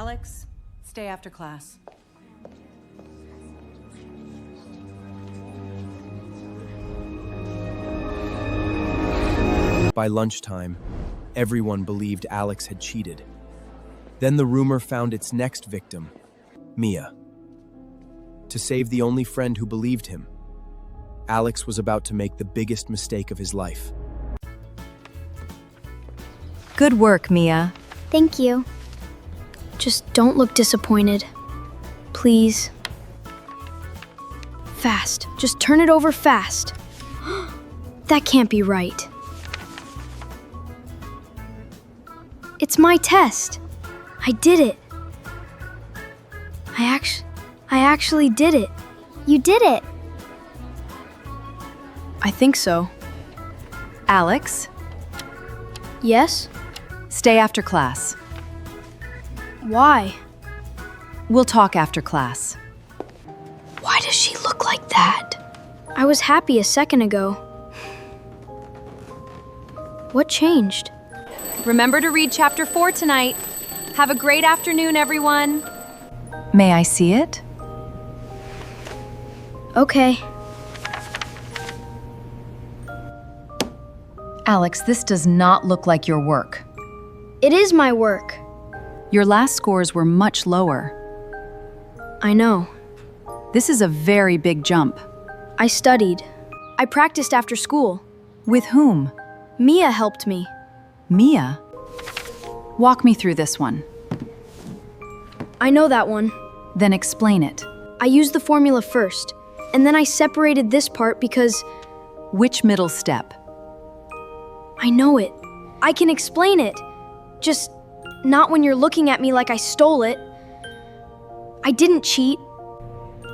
Alex, stay after class. By lunchtime, everyone believed Alex had cheated. Then the rumor found its next victim, Mia. To save the only friend who believed him, Alex was about to make the biggest mistake of his life. Good work, Mia. Thank you. Just don't look disappointed. Please. Fast. Just turn it over fast. That can't be right. It's my test. I did it. I actually did it. You did it. I think so. Alex, Yes? stay after class. Why? We'll talk after class. Why does she look like that? I was happy a second ago. What changed? Remember to read chapter 4 tonight. Have a great afternoon, everyone. May I see it? Okay. Alex, this does not look like your work. It is my work. Your last scores were much lower. I know. This is a very big jump. I studied. I practiced after school. With whom? Mia helped me. Mia? Walk me through this one. I know that one. Then explain it. I used the formula first, and then I separated this part because Which middle step? I know it. I can explain it. Just not when you're looking at me like I stole it. I didn't cheat.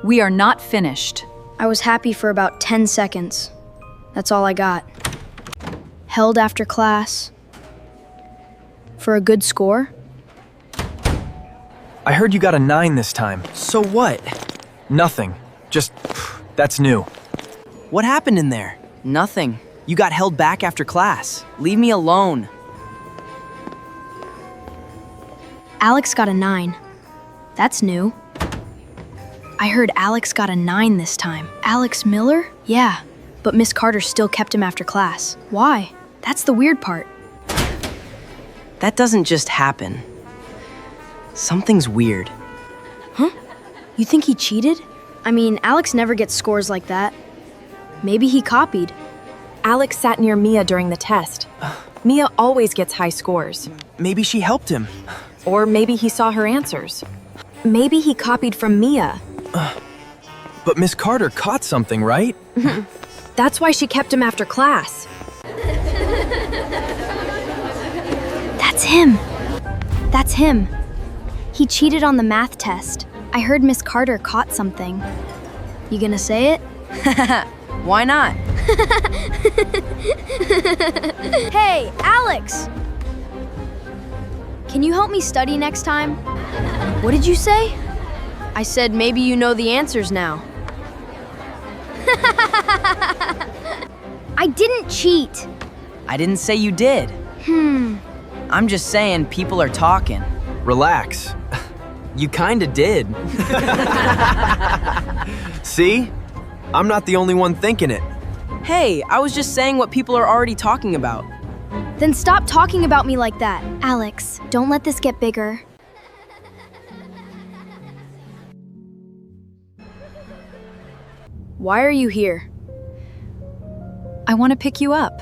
We are not finished. I was happy for about 10 seconds. That's all I got. Held after class. For a good score. I heard you got a 9 this time. So what? Nothing. Just, that's new. What happened in there? Nothing. You got held back after class. Leave me alone. Alex got a 9. That's new. I heard Alex got a 9 this time. Alex Miller? Yeah, but Miss Carter still kept him after class. Why? That's the weird part. That doesn't just happen. Something's weird. Huh? You think he cheated? I mean, Alex never gets scores like that. Maybe he copied. Alex sat near Mia during the test. Mia always gets high scores. Maybe she helped him. Or maybe he saw her answers. Maybe he copied from Mia. But Miss Carter caught something, right? That's why she kept him after class. That's him. That's him. He cheated on the math test. I heard Miss Carter caught something. You gonna say it? Why not? Hey, Alex! Can you help me study next time? What did you say? I said maybe you know the answers now. I didn't cheat. I didn't say you did. I'm just saying people are talking. Relax. You kinda did. See? I'm not the only one thinking it. Hey, I was just saying what people are already talking about. Then stop talking about me like that. Alex, don't let this get bigger. Why are you here? I want to pick you up.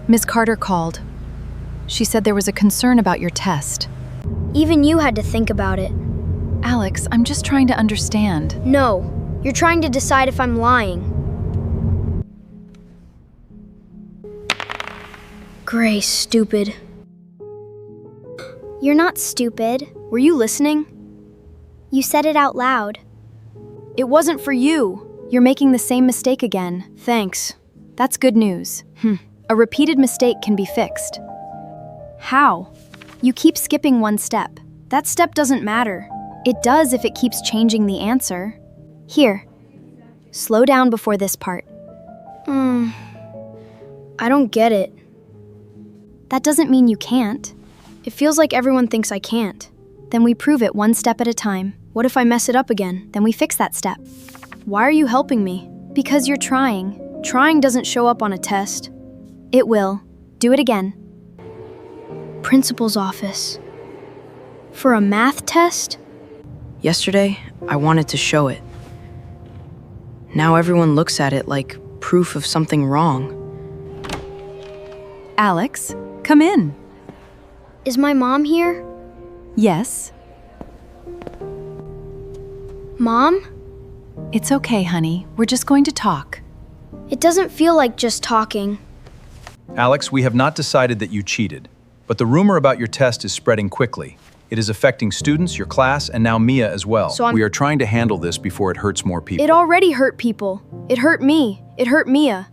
Miss Carter called. She said there was a concern about your test. Even you had to think about it. Alex, I'm just trying to understand. No, you're trying to decide if I'm lying. Gray, stupid. You're not stupid. Were you listening? You said it out loud. It wasn't for you. You're making the same mistake again. Thanks. That's good news. A repeated mistake can be fixed. How? You keep skipping one step. That step doesn't matter. It does if it keeps changing the answer. Here, slow down before this part. I don't get it. That doesn't mean you can't. It feels like everyone thinks I can't. Then we prove it one step at a time. What if I mess it up again? Then we fix that step. Why are you helping me? Because you're trying. Trying doesn't show up on a test. It will. Do it again. Principal's office. For a math test? Yesterday, I wanted to show it. Now everyone looks at it like proof of something wrong. Alex, come in. Is my mom here? Yes. Mom? It's okay, honey. We're just going to talk. It doesn't feel like just talking. Alex, we have not decided that you cheated, but the rumor about your test is spreading quickly. It is affecting students, your class, and now Mia as well. So we are trying to handle this before it hurts more people. It already hurt people. It hurt me. It hurt Mia.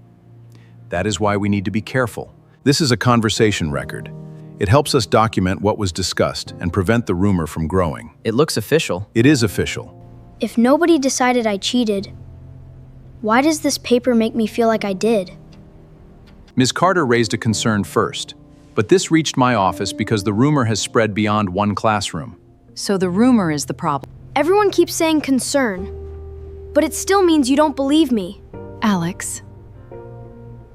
That is why we need to be careful. This is a conversation record. It helps us document what was discussed and prevent the rumor from growing. It looks official. It is official. If nobody decided I cheated, why does this paper make me feel like I did? Ms. Carter raised a concern first, but this reached my office because the rumor has spread beyond one classroom. So the rumor is the problem. Everyone keeps saying concern, but it still means you don't believe me. Alex,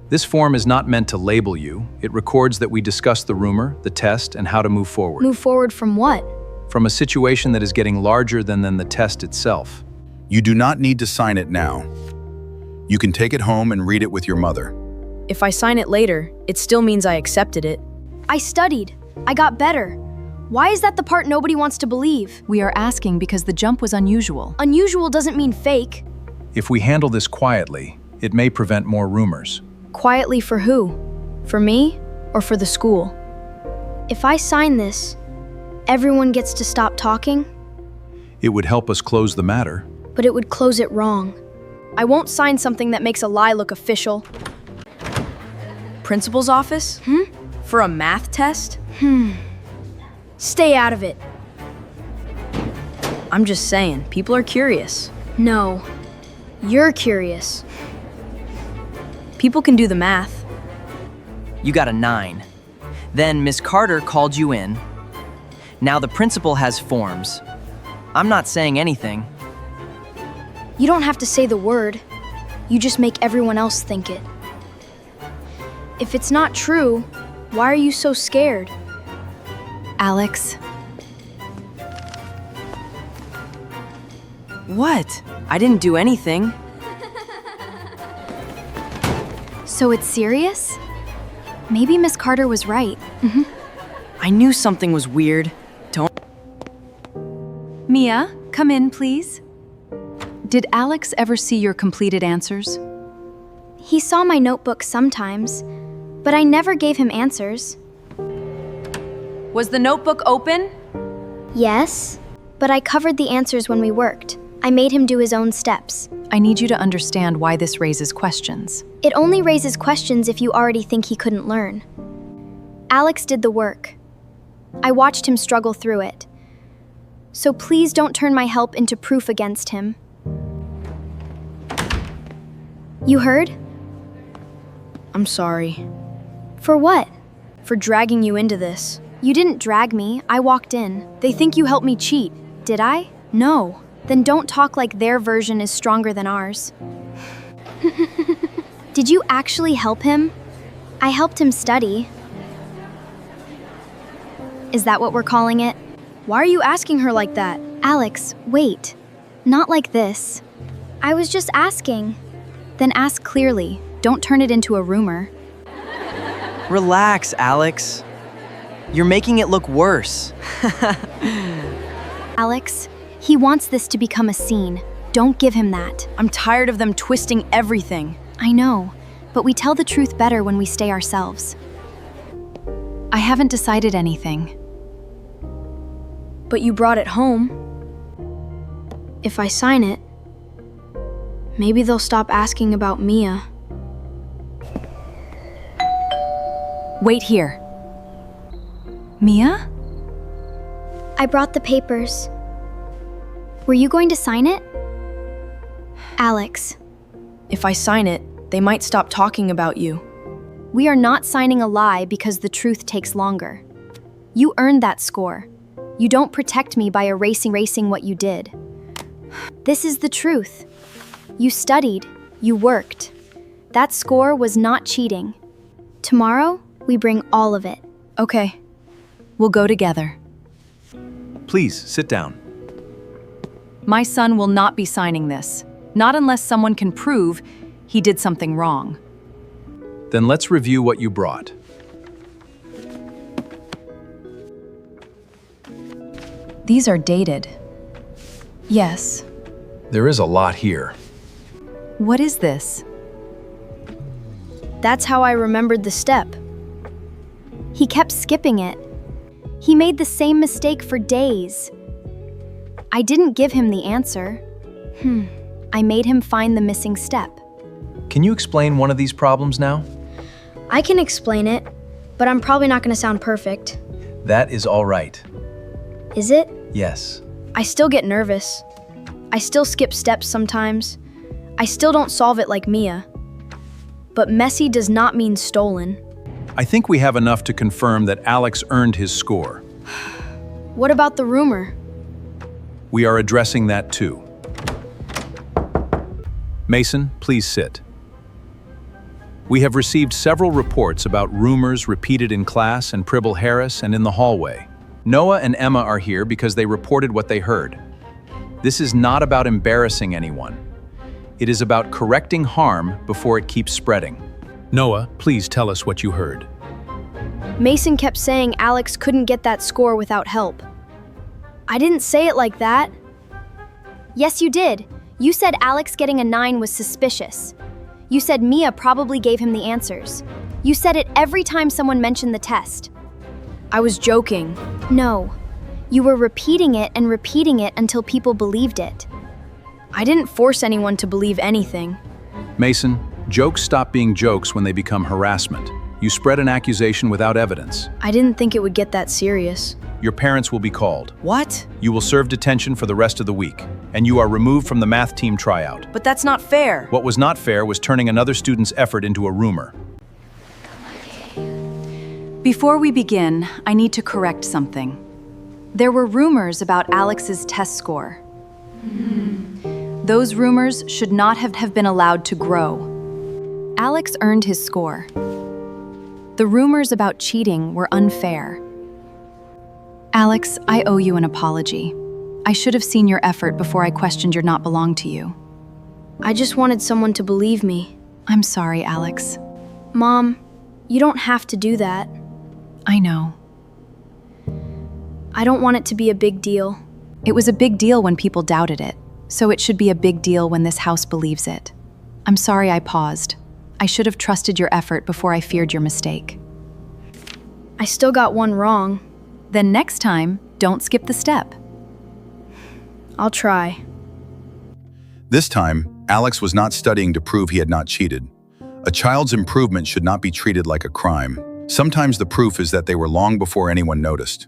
This form is not meant to label you. It records that we discussed the rumor, the test, and how to move forward. Move forward from what? From a situation that is getting larger than the test itself. You do not need to sign it now. You can take it home and read it with your mother. If I sign it later, it still means I accepted it. I studied. I got better. Why is that the part nobody wants to believe? we are asking because the jump was unusual. Unusual doesn't mean fake. If we handle this quietly, it may prevent more rumors. Quietly for who? For me or for the school? If I sign this, everyone gets to stop talking, It would help us close the matter. but it would close it wrong. I won't sign something that makes a lie look official. Principal's office? For a math test? Stay out of it. I'm just saying, people are curious. No, you're curious. People can do the math. You got a 9. Then Miss Carter called you in. Now the principal has forms. I'm not saying anything. You don't have to say the word. You just make everyone else think it. If it's not true, why are you so scared? Alex, What? I didn't do anything. So it's serious? Maybe Miss Carter was right. I knew something was weird. Mia, come in, please. Did Alex ever see your completed answers? He saw my notebook sometimes, but I never gave him answers. Was the notebook open? Yes, but I covered the answers when we worked. I made him do his own steps. I need you to understand why this raises questions. It only raises questions if you already think he couldn't learn. Alex did the work. I watched him struggle through it. So please don't turn my help into proof against him. You heard? I'm sorry. For what? For dragging you into this. You didn't drag me, I walked in. They think you helped me cheat. Did I? No. Then don't talk like their version is stronger than ours. Did you actually help him? I helped him study. Is that what we're calling it? Why are you asking her like that? Alex, wait. Not like this. I was just asking. Then ask clearly. Don't turn it into a rumor. Relax, Alex. You're making it look worse. Alex, he wants this to become a scene. Don't give him that. I'm tired of them twisting everything. I know, but we tell the truth better when we stay ourselves. I haven't decided anything. But you brought it home. If I sign it, maybe they'll stop asking about Mia. Wait here. Mia? I brought the papers. Were you going to sign it? Alex, If I sign it, they might stop talking about you. We are not signing a lie because the truth takes longer. You earned that score. You don't protect me by erasing what you did. This is the truth. You studied, you worked. That score was not cheating. Tomorrow, we bring all of it. Okay, we'll go together. Please, sit down. My son will not be signing this, not unless someone can prove he did something wrong. Then let's review what you brought. These are dated. Yes. There is a lot here. What is this? That's how I remembered the step. He kept skipping it. He made the same mistake for days. I didn't give him the answer. I made him find the missing step. Can you explain one of these problems now? I can explain it, but I'm probably not going to sound perfect. That is all right. Is it? Yes. I still get nervous. I still skip steps sometimes. I still don't solve it like Mia. But messy does not mean stolen. I think we have enough to confirm that Alex earned his score. What about the rumor? We are addressing that too. Mason, please sit. We have received several reports about rumors repeated in class and Pribble Harris and in the hallway. Noah and Emma are here because they reported what they heard. This is not about embarrassing anyone. It is about correcting harm before it keeps spreading. Noah, please tell us what you heard. Mason kept saying Alex couldn't get that score without help. I didn't say it like that. Yes, you did. You said Alex getting a 9 was suspicious. You said Mia probably gave him the answers. You said it every time someone mentioned the test. I was joking. No. You were repeating it until people believed it. I didn't force anyone to believe anything. Mason, jokes stop being jokes when they become harassment. You spread an accusation without evidence. I didn't think it would get that serious. Your parents will be called. What? You will serve detention for the rest of the week, and you are removed from the math team tryout. But that's not fair. What was not fair was turning another student's effort into a rumor. Before we begin, I need to correct something. There were rumors about Alex's test score. Those rumors should not have been allowed to grow. Alex earned his score. The rumors about cheating were unfair. Alex, I owe you an apology. I should have seen your effort before I questioned your not belong to you. I just wanted someone to believe me. I'm sorry, Alex. Mom, you don't have to do that. I know. I don't want it to be a big deal. It was a big deal when people doubted it, so it should be a big deal when this house believes it. I'm sorry I paused. I should have trusted your effort before I feared your mistake. I still got one wrong. Then next time, don't skip the step. I'll try. This time, Alex was not studying to prove he had not cheated. A child's improvement should not be treated like a crime. Sometimes the proof is that they were long before anyone noticed.